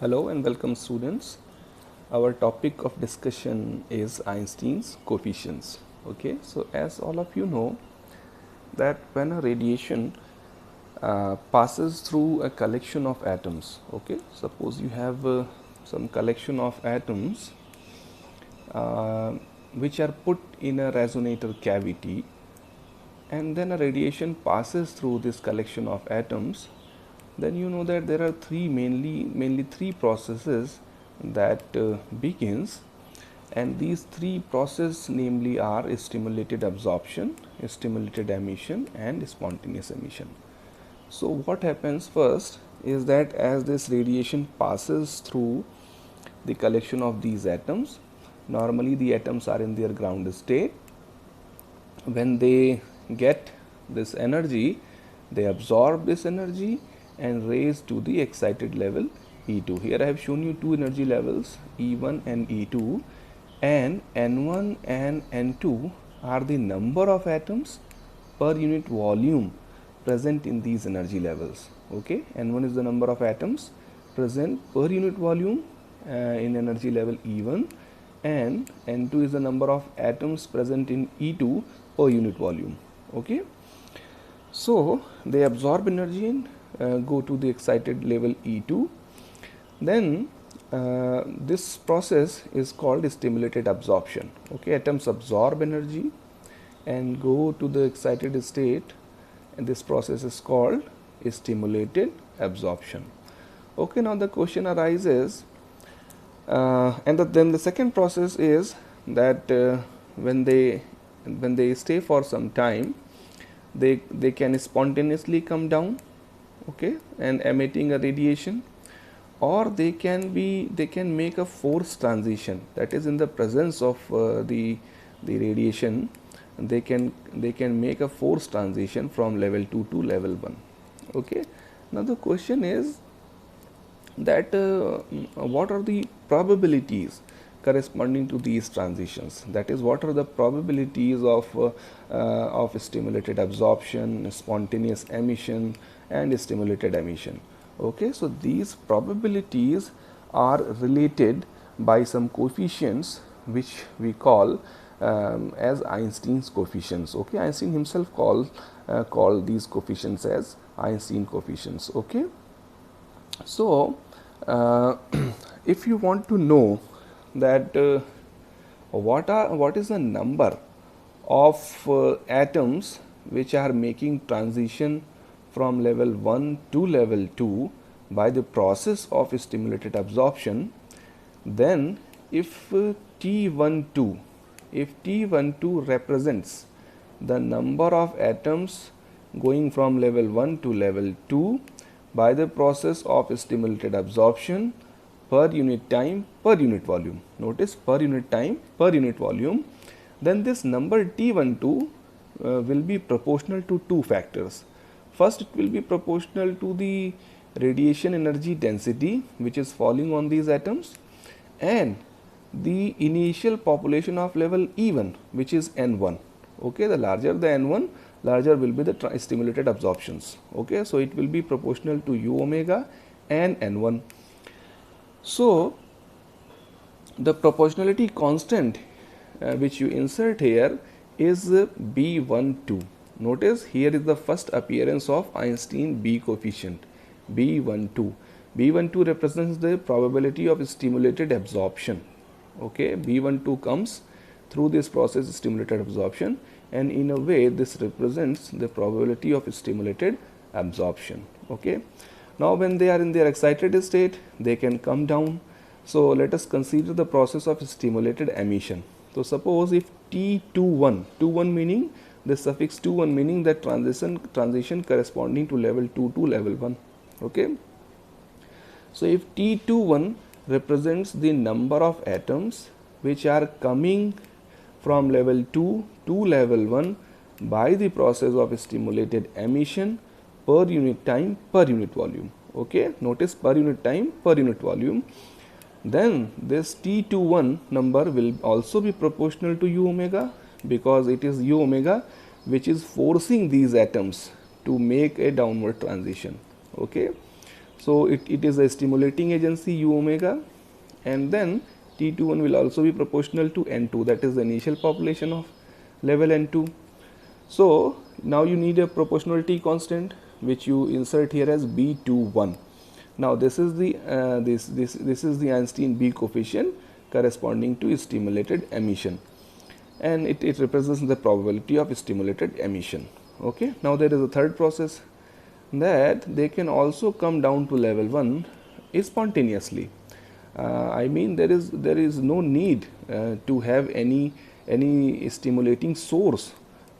Hello and welcome students. Our topic of discussion is Einstein's coefficients. Okay, so as all of you know that when a radiation passes through a collection of atoms, okay, suppose you have some collection of atoms uh, which are put in a resonator cavity, and then a radiation passes through this collection of atoms, then you know that there are mainly three processes that begins, and these three processes namely are stimulated absorption, stimulated emission and spontaneous emission. So what happens first is that as this radiation passes through the collection of these atoms, normally the atoms are in their ground state. When they get this energy, they absorb this energy and raise to the excited level E2. Here I have shown you two energy levels, E1 and E2, and N1 and N2 are the number of atoms per unit volume present in these energy levels. Okay, N1 is the number of atoms present per unit volume in energy level E1, and N2 is the number of atoms present in E2 per unit volume. Okay, so they absorb energy and go to the excited level E2. Then this process is called stimulated absorption. Okay, atoms absorb energy and go to the excited state, and this process is called stimulated absorption. Okay, now the question arises, then the second process is that when they stay for some time, they can spontaneously come down, okay, and emitting a radiation, or they can make a forced transition, that is in the presence of the radiation they can make a forced transition from level 2 to level 1. Okay, now the question is that what are the probabilities corresponding to these transitions, that is what are the probabilities of stimulated absorption, spontaneous emission and stimulated emission. Okay, so these probabilities are related by some coefficients which we call as Einstein's coefficients. Okay, Einstein himself called these coefficients as Einstein coefficients. Okay, so if you want to know that what is the number of atoms which are making transition from level 1 to level 2 by the process of stimulated absorption, then if T12 represents the number of atoms going from level 1 to level 2 by the process of stimulated absorption per unit time per unit volume, notice per unit time per unit volume, then this number T12 will be proportional to two factors. First, it will be proportional to the radiation energy density which is falling on these atoms, and the initial population of level E1 which is N1. Okay, the larger the N1, larger will be the stimulated absorptions. Okay, so it will be proportional to U omega and N1. So the proportionality constant which you insert here is B12. Notice here is the first appearance of Einstein B coefficient, B12. B12 represents the probability of stimulated absorption. Okay, B12 comes through this process stimulated absorption, and in a way this represents the probability of stimulated absorption. Okay, now when they are in their excited state, they can come down. So let us consider the process of stimulated emission. So suppose if T21 meaning the suffix 21 meaning that transition corresponding to level 2 to level 1. Okay, so if T21 represents the number of atoms which are coming from level 2 to level 1 by the process of stimulated emission per unit time per unit volume. Okay, notice per unit time per unit volume, then this T21 number will also be proportional to U omega, because it is U omega which is forcing these atoms to make a downward transition. Okay, So it is a stimulating agency u omega, and then T21 will also be proportional to N2, that is the initial population of level N2. So now you need a proportionality constant which you insert here as B21. Now this is the this is the Einstein B coefficient corresponding to stimulated emission, and it represents the probability of stimulated emission. Okay. Now there is a third process, that they can also come down to level 1 spontaneously. I mean there is no need to have any stimulating source.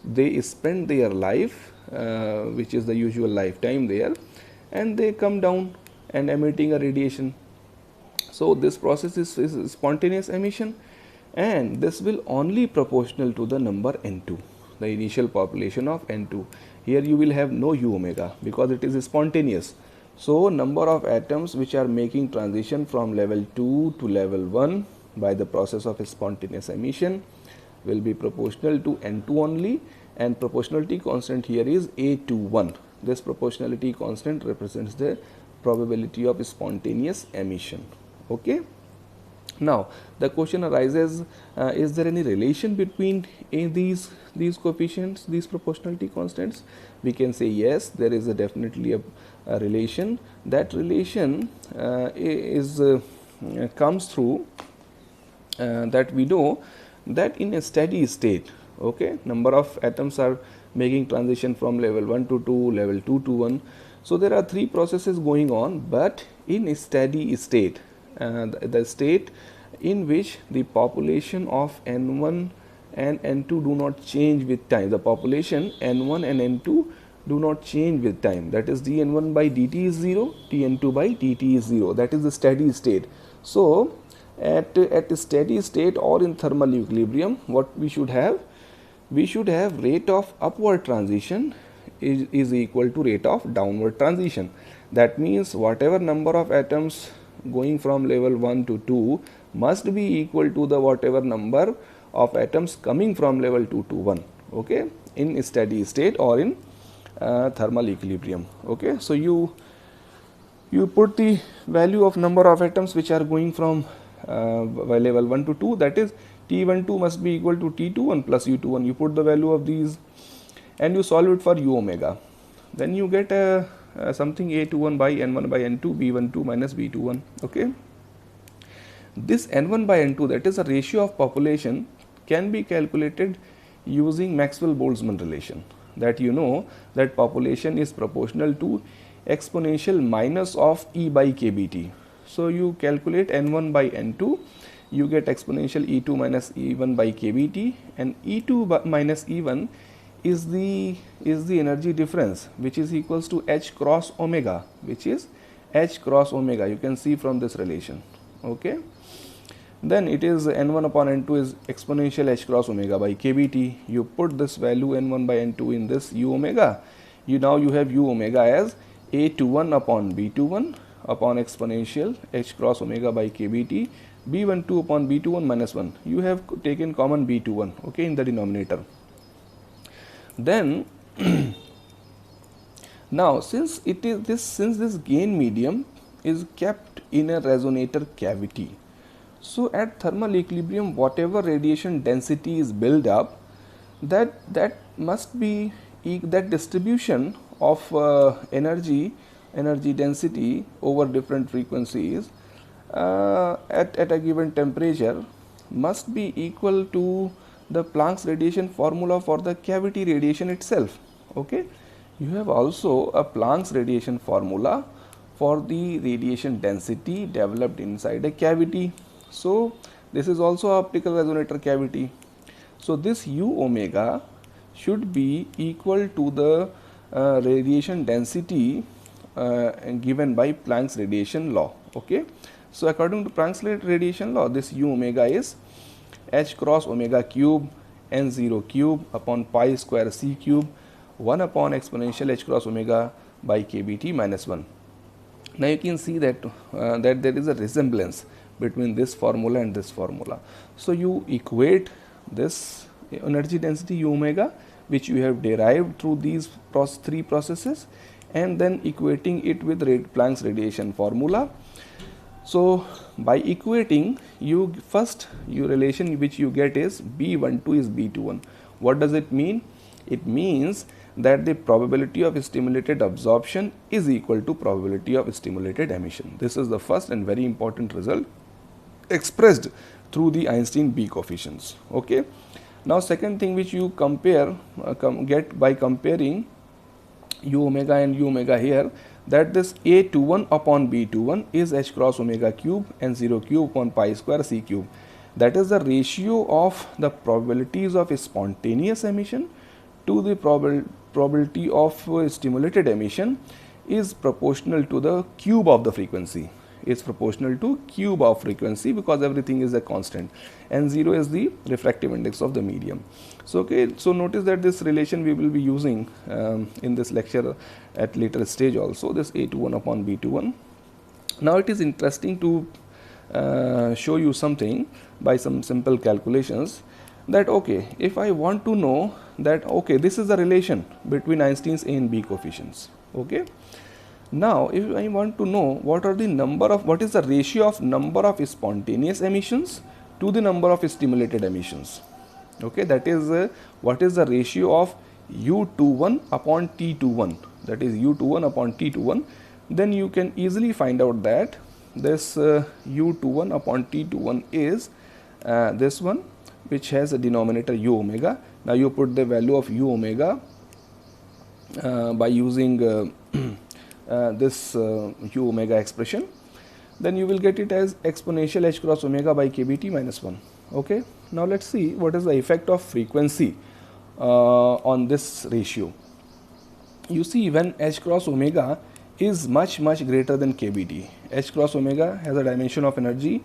They spend their life, which is the usual lifetime there, and they come down and emitting a radiation. So this process is spontaneous emission, and this will only proportional to the number N2, the initial population of N2. Here you will have no u omega because it is spontaneous. So number of atoms which are making transition from level 2 to level 1 by the process of spontaneous emission will be proportional to N2 only, and proportionality constant here is A21. This proportionality constant represents the probability of spontaneous emission. Okay. Now the question arises, is there any relation between these coefficients, these proportionality constants? We can say yes, there is definitely a relation. That relation comes through that we know that in a steady state, okay, number of atoms are making transition from level 1 to 2, level 2 to 1. So there are three processes going on, but in a steady state, the state in which the population of N1 and N2 do not change with time. The population N1 and N2 do not change with time. That is dN1 by dt is 0, dN2 by dt is 0. That is the steady state. So at a steady state or in thermal equilibrium, what we should have? We should have rate of upward transition is equal to rate of downward transition. That means whatever number of atoms going from level 1 to 2 must be equal to the whatever number of atoms coming from level 2 to 1, okay, in steady state or in thermal equilibrium. Okay. So you put the value of number of atoms which are going from level 1 to 2, that is T12 must be equal to T21 plus U21. You put the value of these and you solve it for u omega. Then you get something A21 by N1 by N2 B12 minus B21. Okay. This N1 by N2, that is a ratio of population, can be calculated using Maxwell-Boltzmann relation, that you know that population is proportional to exponential minus of E by kBT. So you calculate N1 by N2, you get exponential E2 minus E1 by kBT, and E2 minus E1 is the energy difference, which is equals to H cross omega, which is H cross omega. You can see from this relation. Okay. Then it is N1 upon N2 is exponential H cross omega by kBT. You put this value N1 by N2 in this u omega. Now you have u omega as A21 upon B21 upon exponential H cross omega by kBT, B12 upon B21 minus 1. You have taken common B21, okay, in the denominator. Then now since this gain medium is kept in a resonator cavity, so at thermal equilibrium whatever radiation density is built up, that must be that distribution of energy density over different frequencies at a given temperature must be equal to the Planck's radiation formula for the cavity radiation itself. Okay. You have also a Planck's radiation formula for the radiation density developed inside a cavity. So this is also optical resonator cavity. So this u omega should be equal to the radiation density given by Planck's radiation law. Okay. So according to Planck's radiation law, this u omega is H cross omega cube N0 cube upon pi square C cube 1 upon exponential H cross omega by kBT minus 1. Now you can see that that there is a resemblance between this formula and this formula. So you equate this energy density u omega, which you have derived through these three processes, and then equating it with Planck's radiation formula. So by equating, you relation which you get is B12 is B21. What does it mean? It means that the probability of stimulated absorption is equal to probability of stimulated emission. This is the first and very important result expressed through the Einstein B coefficients. Okay. Now second thing which you compare get by comparing u omega and u omega here, that this A21 upon B21 is h cross omega cube and 0 cube upon pi square c cube. That is the ratio of the probabilities of spontaneous emission to the probability of stimulated emission is proportional to the cube of the frequency. Is proportional to cube of frequency, because everything is a constant, and 0 is the refractive index of the medium. So okay, so notice that this relation we will be using in this lecture at later stage also, this A21 upon B21. Now it is interesting to show you something by some simple calculations, that okay, if I want to know that okay, this is the relation between Einstein's A and B coefficients. Okay. Now, if I want to know what is the ratio of number of spontaneous emissions to the number of stimulated emissions. Okay, that is what is the ratio of U21 upon T21, that is U21 upon T21, then you can easily find out that this U21 upon T21 is this one, which has a denominator U omega. Now, you put the value of U omega by using this u omega expression, then you will get it as exponential h cross omega by kBt minus 1. Okay. Now let us see what is the effect of frequency on this ratio. You see, when h cross omega is much greater than kBt, h cross omega has a dimension of energy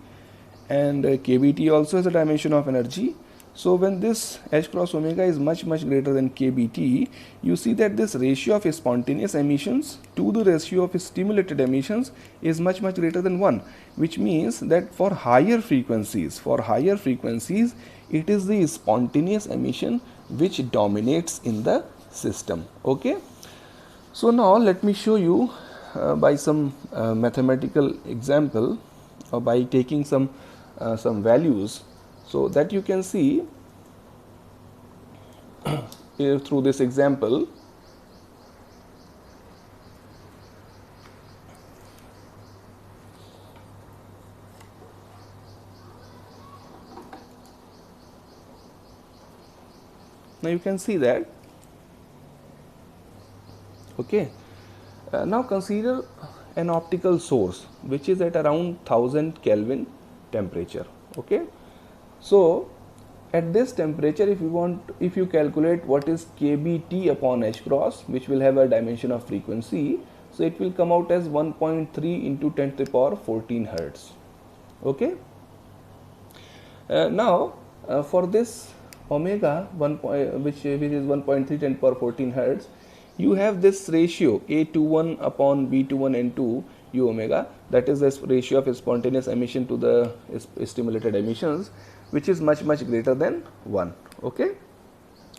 and kBt also has a dimension of energy. So when this h cross omega is much greater than kBt, you see that this ratio of spontaneous emissions to the ratio of stimulated emissions is much greater than 1, which means that for higher frequencies, it is the spontaneous emission which dominates in the system. Okay. So now let me show you by some mathematical example, or by taking some values, so that you can see through this example. Now you can see that. Okay. Now consider an optical source which is at around 1000 Kelvin temperature. Okay. So at this temperature, if you calculate what is kBt upon h cross, which will have a dimension of frequency, so it will come out as 1.3 into 10 to the power 14 hertz. Okay. Now for this omega which is 1.3 10 to the power 14 hertz, you have this ratio A21 upon B21 N2 u omega, that is the ratio of spontaneous emission to the stimulated emissions, which is much greater than 1. Okay.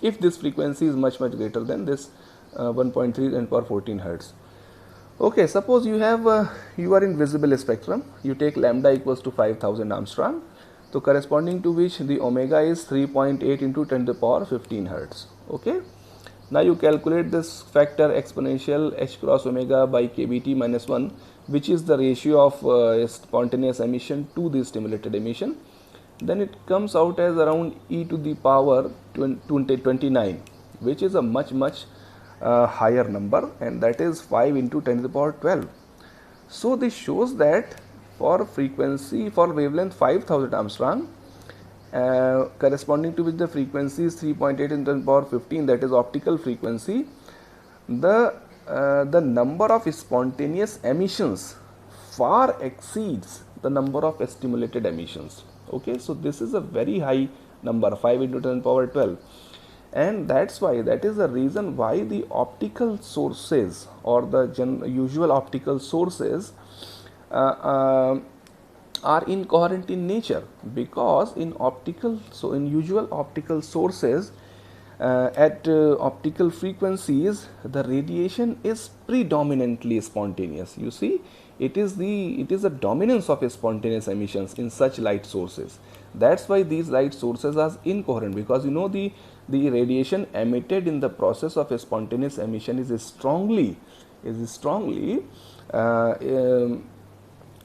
If this frequency is much greater than this 1.3 10 to the power 14 hertz. Okay, suppose you have you are in visible spectrum, you take lambda equals to 5000 Armstrong, so corresponding to which the omega is 3.8 into 10 to the power 15 hertz. Okay. Now you calculate this factor exponential h cross omega by kBt minus 1, which is the ratio of spontaneous emission to the stimulated emission. Then it comes out as around e to the power 29, which is a much higher number, and that is 5 into 10 to the power 12. So this shows that for frequency, for wavelength 5000 Armstrong, corresponding to which the frequency is 3.8 into 10 to the power 15, that is optical frequency, the number of spontaneous emissions far exceeds the number of stimulated emissions. Okay, so this is a very high number, 5 into 10 to the power 12, and that's why, that is the reason why the optical sources or the usual optical sources are incoherent in nature, because in usual optical sources at optical frequencies, the radiation is predominantly spontaneous. You see, it is the dominance of spontaneous emissions in such light sources. That's why these light sources are incoherent, because you know the radiation emitted in the process of a spontaneous emission is strongly uh, um,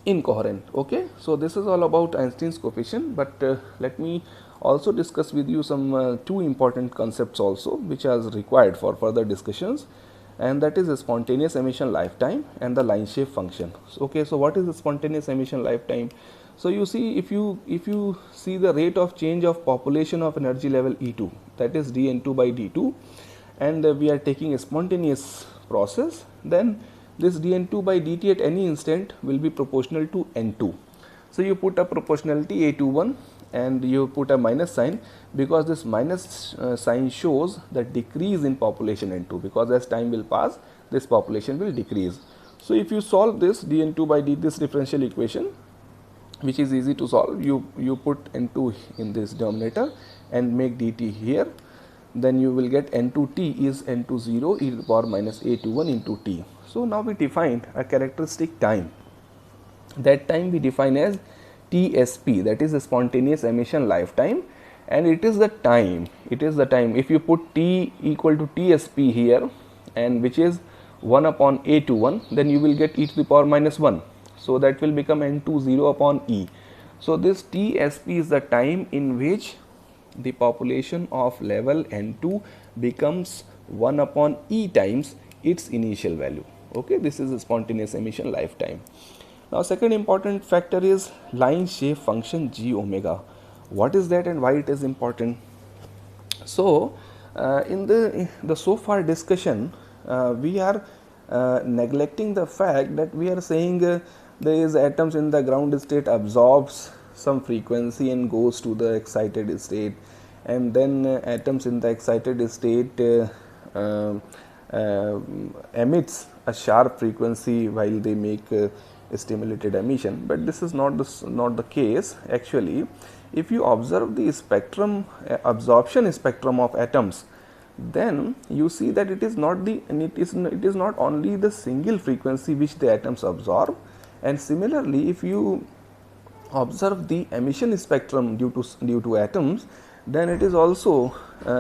incoherent. Okay, so this is all about Einstein's coefficient, but let me also discuss with you some two important concepts also which are required for further discussions, and that is a spontaneous emission lifetime and the line shape function. So, okay, so what is the spontaneous emission lifetime? So you see, if you see the rate of change of population of energy level E2, that is dN2 by d2, and we are taking a spontaneous process, then this dN2 by dt at any instant will be proportional to N2. So you put a proportionality A21 and you put a minus sign, because this minus sign shows the decrease in population N2, because as time will pass this population will decrease. So if you solve this dN2 by dt, this differential equation, which is easy to solve, you put N2 in this denominator and make dt here, then you will get N2t is N20 e to the power minus A21 into t. So now we defined a characteristic time. That time we define as TSP, that is the spontaneous emission lifetime, and it is the time. If you put T equal to TSP here, and which is 1 upon A21, then you will get e to the power minus 1. So that will become N20 upon E. So this TSP is the time in which the population of level N2 becomes 1 upon E times its initial value. Okay, this is the spontaneous emission lifetime. Now second important factor is line shape function g omega. What is that and why it is important? So in the so far discussion, we are neglecting the fact that we are saying there is atoms in the ground state absorbs some frequency and goes to the excited state, and then atoms in the excited state emits a sharp frequency while they make stimulated emission. But this is not the case actually. If you observe the spectrum, absorption spectrum of atoms, then you see that it is not only the single frequency which the atoms absorb, and similarly if you observe the emission spectrum due to atoms, then it is also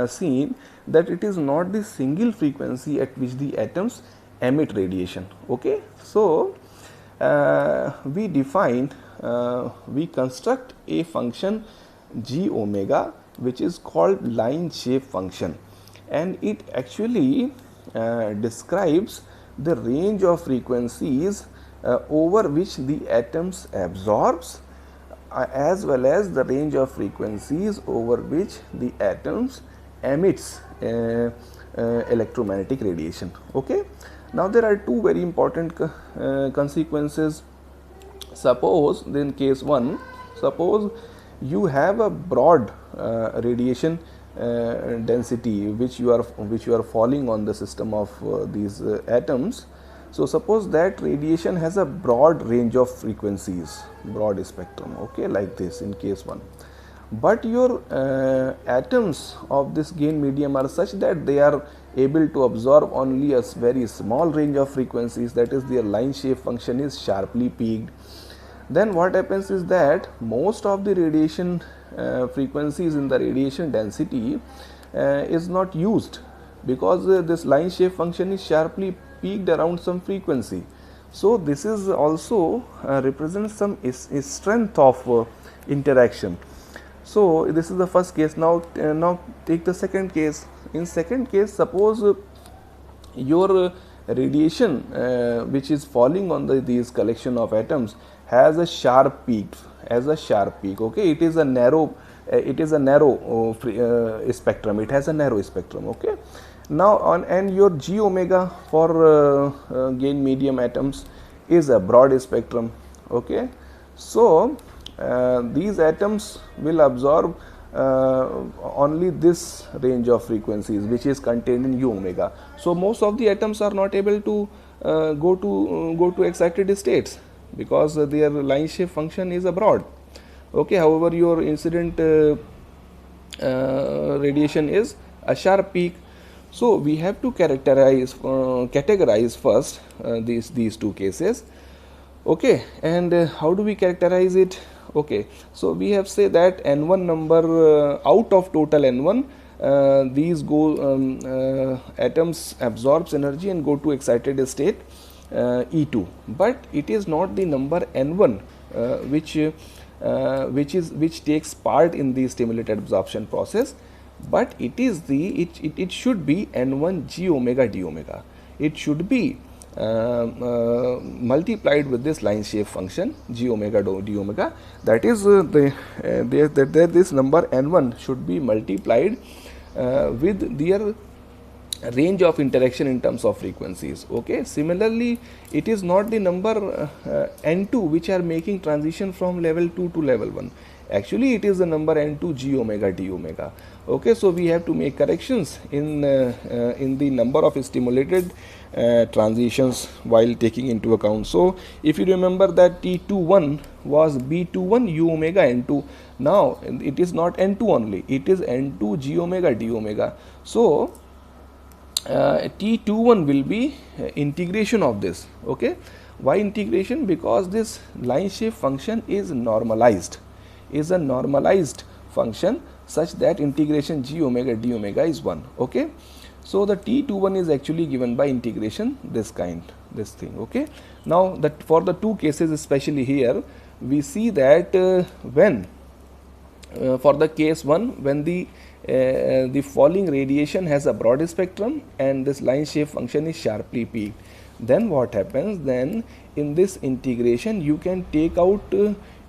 seen that it is not the single frequency at which the atoms emit radiation. Okay, so we construct a function g omega which is called line shape function, and it actually describes the range of frequencies over which the atoms absorbs, as well as the range of frequencies over which the atoms emits electromagnetic radiation. Okay, now there are two very important consequences. Suppose in case 1, suppose you have a broad radiation density which you are falling on the system of these atoms. So suppose that radiation has a broad range of frequencies, broad spectrum, okay, like this in case 1. But your atoms of this gain medium are such that they are able to absorb only a very small range of frequencies, that is their line shape function is sharply peaked. Then what happens is that most of the radiation frequencies in the radiation density is not used, because this line shape function is sharply peaked around some frequency. So this is also represents some strength of interaction. So this is the first case. Now take the second case. In second case, suppose your radiation which is falling on these collection of atoms has a sharp peak, okay, it is a narrow spectrum, it has a narrow spectrum. Okay, now and your g omega for gain medium atoms is a broad spectrum. Okay, so these atoms will absorb only this range of frequencies which is contained in u omega. So most of the atoms are not able to go to excited states, because their line shape function is broad. Okay, however your incident radiation is a sharp peak. So we have to categorize first these two cases. Okay, and how do we characterize it? Okay, so we have say that n1 number out of total n1, these atoms absorbs energy and go to excited state E2, but it is not the number n1 which takes part in the stimulated absorption process, but it should be n1 g omega d omega. It should be multiplied with this line shape function g omega d omega. That is this number n1 should be multiplied with their range of interaction in terms of frequencies. Okay, similarly it is not the number n2 which are making transition from level 2 to level 1. Actually it is the number n2 g omega d omega. Okay, so we have to make corrections in the number of stimulated transitions while taking into account. So if you remember that T21 was B21 u omega n2, now it is not n2 only, it is n2 g omega d omega. So T21 will be integration of this. Okay, why integration? Because this line shape function is normalized, is a normalized function such that integration g omega d omega is 1. Okay, so the T21 is actually given by integration this thing. Okay, now that for the two cases, especially here we see that when for the case 1, when the falling radiation has a broad spectrum and this line shape function is sharply peaked, then what happens? Then in this integration you can take out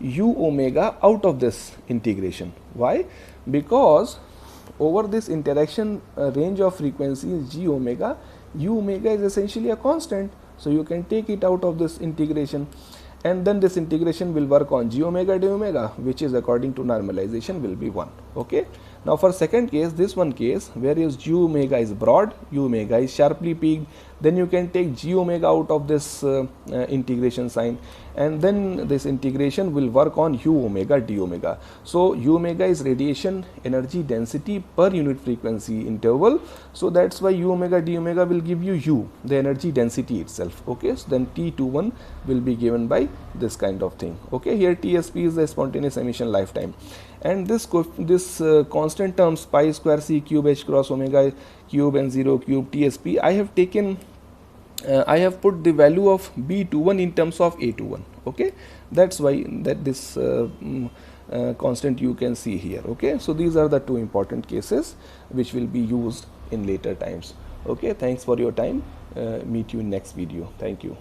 u omega out of this integration. Why? Because over this interaction range of frequencies g omega, u omega is essentially a constant, so you can take it out of this integration, and then this integration will work on g omega d omega, which is according to normalization will be 1. Okay, now for second case, this one case where is g omega is broad, u omega is sharply peaked, then you can take g omega out of this integration sign, and then this integration will work on u omega d omega. So u omega is radiation energy density per unit frequency interval, so that's why u omega d omega will give you u, the energy density itself. Okay, so then T21 will be given by this kind of thing. Okay, here TSP is the spontaneous emission lifetime, and this constant terms pi square c cube h cross omega cube and 0 cube TSP, I have taken I have put the value of B21 in terms of A21. Okay, that's why that this constant you can see here. Okay, so these are the two important cases which will be used in later times. Okay, thanks for your time. Meet you in next video. Thank you.